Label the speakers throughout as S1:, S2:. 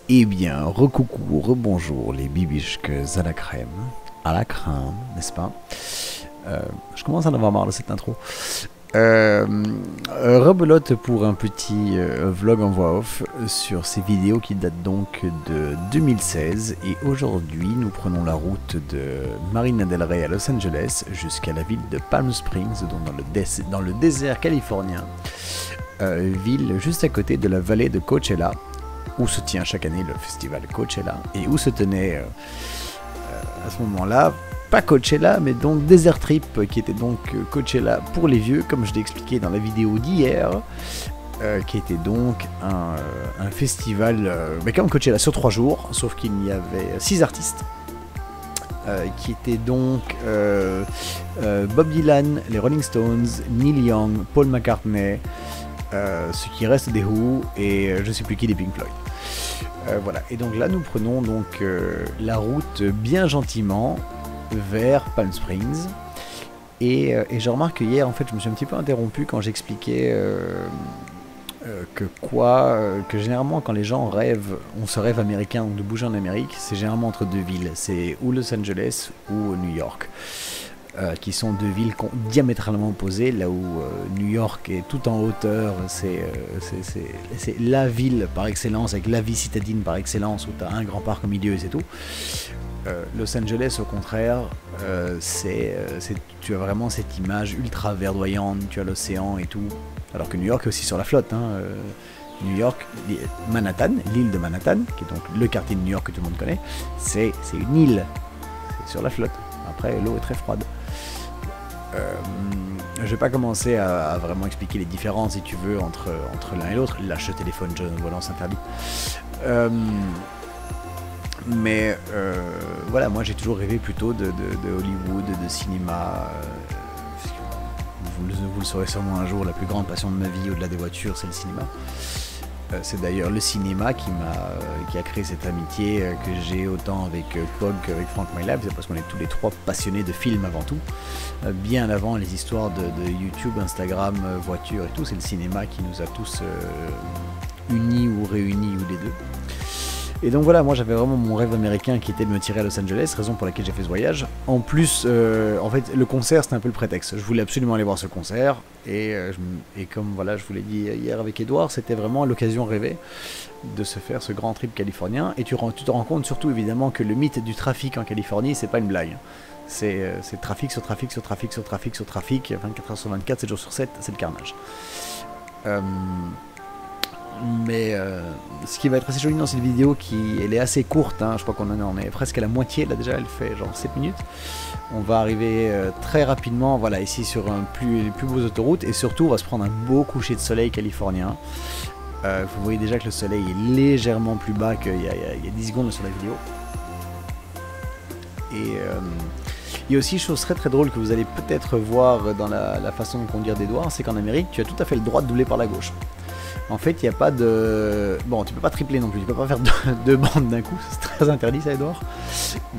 S1: Eh bien, recoucou, rebonjour les bibichques à la crème, n'est-ce pas? Je commence à en avoir marre de cette intro. Rebelote pour un petit vlog en voix off sur ces vidéos qui datent donc de 2016 et aujourd'hui nous prenons la route de Marina del Rey à Los Angeles jusqu'à la ville de Palm Springs donc dans le désert californien, ville juste à côté de la vallée de Coachella où se tient chaque année le festival Coachella et où se tenait à ce moment-là pas Coachella, mais donc Desert Trip, qui était donc Coachella pour les vieux, comme je l'ai expliqué dans la vidéo d'hier, qui était donc un festival, comme Coachella sur 3 jours, sauf qu'il y avait 6 artistes, qui étaient donc Bob Dylan, les Rolling Stones, Neil Young, Paul McCartney, ce qui reste des Who, et je sais plus qui des Pink Floyd. Voilà, et donc là nous prenons donc la route bien gentiment vers Palm Springs et je remarque que hier en fait je me suis un petit peu interrompu quand j'expliquais que généralement quand les gens rêvent, on se rêve américain ou de bouger en Amérique, c'est généralement entre deux villes, c'est ou Los Angeles ou New York. Qui sont deux villes diamétralement opposées, là où New York est tout en hauteur, c'est la ville par excellence, avec la vie citadine par excellence, où tu as un grand parc au milieu et c'est tout. Los Angeles, au contraire, tu as vraiment cette image ultra verdoyante, tu as l'océan et tout, alors que New York est aussi sur la flotte. New York, Manhattan, l'île de Manhattan, qui est donc le quartier de New York que tout le monde connaît, c'est une île, c'est sur la flotte. Après, l'eau est très froide. Je vais pas commencer à vraiment expliquer les différences, si tu veux, entre l'un et l'autre. Lâche le téléphone, jeune volant s'interdit. Mais voilà, moi j'ai toujours rêvé plutôt de Hollywood, de cinéma. Vous le saurez sûrement un jour, la plus grande passion de ma vie, au-delà des voitures, c'est le cinéma. C'est d'ailleurs le cinéma qui a créé cette amitié que j'ai autant avec Pog qu'avec Frank MyLab, c'est parce qu'on est tous les trois passionnés de films avant tout. Bien avant les histoires de YouTube, Instagram, voitures et tout, c'est le cinéma qui nous a tous unis ou réunis ou les deux. Et donc voilà, moi j'avais vraiment mon rêve américain qui était de me tirer à Los Angeles, raison pour laquelle j'ai fait ce voyage. En plus, en fait, le concert c'était un peu le prétexte. Je voulais absolument aller voir ce concert, et comme voilà, je vous l'ai dit hier avec Edouard, c'était vraiment l'occasion rêvée de se faire ce grand trip californien. Et tu te rends compte surtout évidemment que le mythe du trafic en Californie, c'est pas une blague. C'est trafic sur trafic sur trafic sur trafic sur trafic, 24 heures sur 24, 7 jours sur 7, c'est le carnage. Mais ce qui va être assez joli dans cette vidéo, elle est assez courte, je crois qu'on en est presque à la moitié, là déjà elle fait genre 7 minutes. On va arriver très rapidement, voilà, ici sur les plus beaux autoroutes, et surtout on va se prendre un beau coucher de soleil californien. Vous voyez déjà que le soleil est légèrement plus bas qu'il y a 10 secondes sur la vidéo. Et il y a aussi une chose très très drôle que vous allez peut-être voir dans la façon de conduire d'Edouard, c'est qu'en Amérique tu as tout à fait le droit de doubler par la gauche. En fait, il n'y a pas de... Bon, tu peux pas tripler non plus, tu peux pas faire deux bandes d'un coup, c'est très interdit ça, Edouard.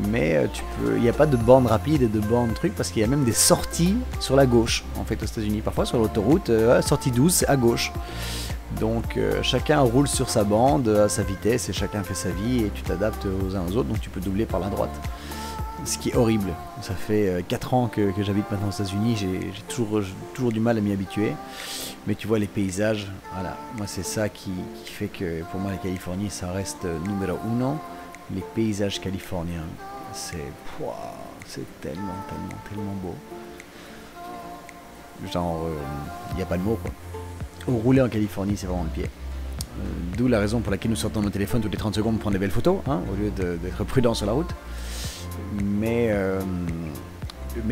S1: Mais il n'y a pas de bande rapide et de bande truc, parce qu'il y a même des sorties sur la gauche, en fait, aux États-Unis. Parfois, sur l'autoroute, sortie 12, c'est à gauche. Donc, chacun roule sur sa bande, à sa vitesse, et chacun fait sa vie, et tu t'adaptes aux uns aux autres, donc tu peux doubler par la droite. Ce qui est horrible. Ça fait 4 ans que j'habite maintenant aux États-Unis, j'ai toujours du mal à m'y habituer. Mais tu vois les paysages, voilà, moi c'est ça qui fait que pour moi la Californie ça reste numéro uno. Les paysages californiens, c'est tellement beau. Genre, il n'y a pas de mots quoi. Rouler en Californie c'est vraiment le pied. D'où la raison pour laquelle nous sortons nos téléphones toutes les 30 secondes pour prendre des belles photos, au lieu d'être prudent sur la route. Mais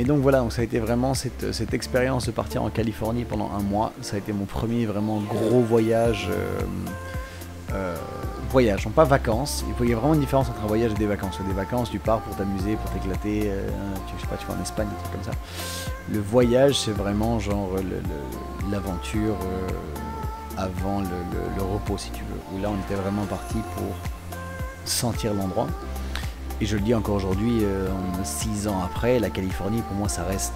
S1: donc voilà, donc ça a été vraiment cette expérience de partir en Californie pendant un mois. Ça a été mon premier vraiment gros voyage, non pas vacances. Il y a vraiment une différence entre un voyage et des vacances. Des vacances, tu pars pour t'amuser, pour t'éclater, je sais pas, tu vas en Espagne, un truc comme ça. Le voyage, c'est vraiment genre l'aventure avant le repos, si tu veux. Où là, on était vraiment parti pour sentir l'endroit. Et je le dis encore aujourd'hui, 6 ans après, la Californie, pour moi, ça reste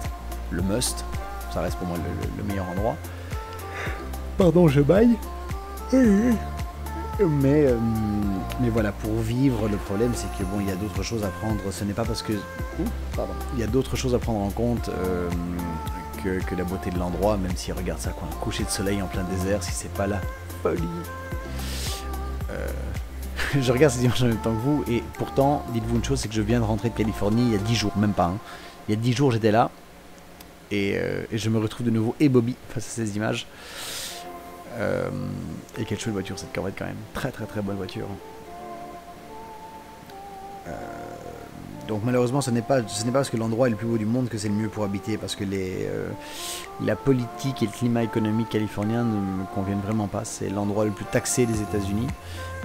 S1: le must. Ça reste pour moi le meilleur endroit. Pardon, je baille. Mais voilà, pour vivre, le problème c'est que bon, il y a d'autres choses à prendre. Ce n'est pas parce que il y a d'autres choses à prendre en compte que la beauté de l'endroit, même si regarde ça, quoi, un coucher de soleil en plein désert, si c'est pas la folie. Je regarde ces images en même temps que vous, et pourtant, dites-vous une chose, c'est que je viens de rentrer de Californie il y a 10 jours, même pas. Hein. Il y a 10 jours, j'étais là, et je me retrouve de nouveau Bobby face à ces images. Et quelle chouette voiture cette Corvette quand même, très très très bonne voiture. Donc malheureusement ce n'est pas parce que l'endroit est le plus beau du monde que c'est le mieux pour habiter, parce que la politique et le climat économique californien ne me conviennent vraiment pas. C'est l'endroit le plus taxé des États-Unis.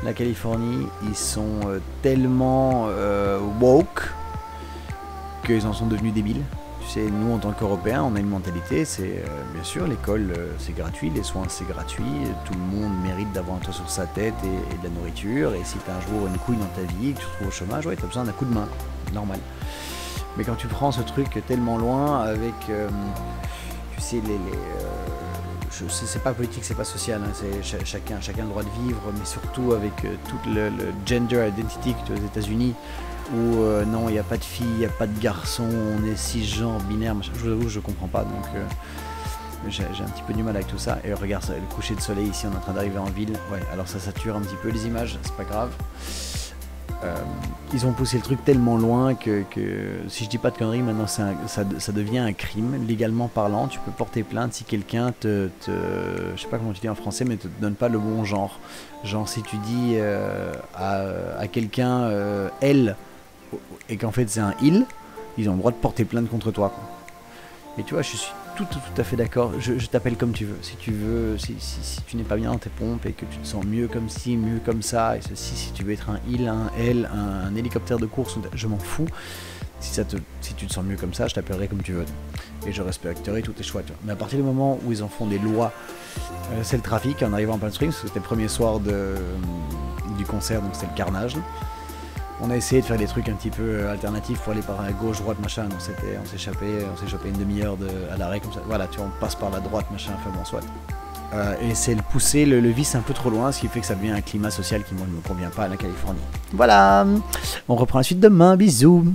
S1: La Californie, ils sont tellement woke qu'ils en sont devenus débiles. Tu sais, nous en tant qu'Européens, on a une mentalité, c'est bien sûr l'école c'est gratuit, les soins c'est gratuit, tout le monde mérite d'avoir un toit sur sa tête et de la nourriture, et si tu as un jour une couille dans ta vie, que tu te retrouves au chômage, ouais, tu as besoin d'un coup de main, normal. Mais quand tu prends ce truc tellement loin avec, tu sais, c'est pas politique, c'est pas social, hein, c'est chacun a le droit de vivre, mais surtout avec tout le gender identity que tu as aux États-Unis, où non, il n'y a pas de filles, il n'y a pas de garçons, on est cisgenre, binaire, machin. Je vous avoue, je comprends pas, donc j'ai un petit peu du mal avec tout ça. Et regarde, le coucher de soleil ici, on est en train d'arriver en ville. Ouais, alors ça sature un petit peu les images, c'est pas grave. Ils ont poussé le truc tellement loin que si je dis pas de conneries, maintenant ça devient un crime. Légalement parlant, tu peux porter plainte si quelqu'un je sais pas comment tu dis en français, mais te donne pas le bon genre. Genre si tu dis à quelqu'un elle, et qu'en fait c'est un il, ils ont le droit de porter plainte contre toi, quoi. Et tu vois, je suis tout à fait d'accord. Je t'appelle comme tu veux. Si tu veux, si tu n'es pas bien dans tes pompes et que tu te sens mieux comme ci, mieux comme ça, et ceci, si tu veux être un il, un elle, un hélicoptère de course, je m'en fous. Si tu te sens mieux comme ça, je t'appellerai comme tu veux. Et je respecterai tous tes choix. Tu vois. Mais à partir du moment où ils en font des lois, c'est le trafic. En arrivant en Palm Springs, c'était le premier soir du concert, donc c'était le carnage. On a essayé de faire des trucs un petit peu alternatifs pour aller par la gauche, droite, machin. On s'est chopé une demi-heure à l'arrêt comme ça. Voilà, tu vois, on passe par la droite, machin, enfin bon, soit. Et c'est pousser le vice un peu trop loin, ce qui fait que ça devient un climat social qui, moi, ne me convient pas à la Californie. Voilà, on reprend la suite demain, bisous.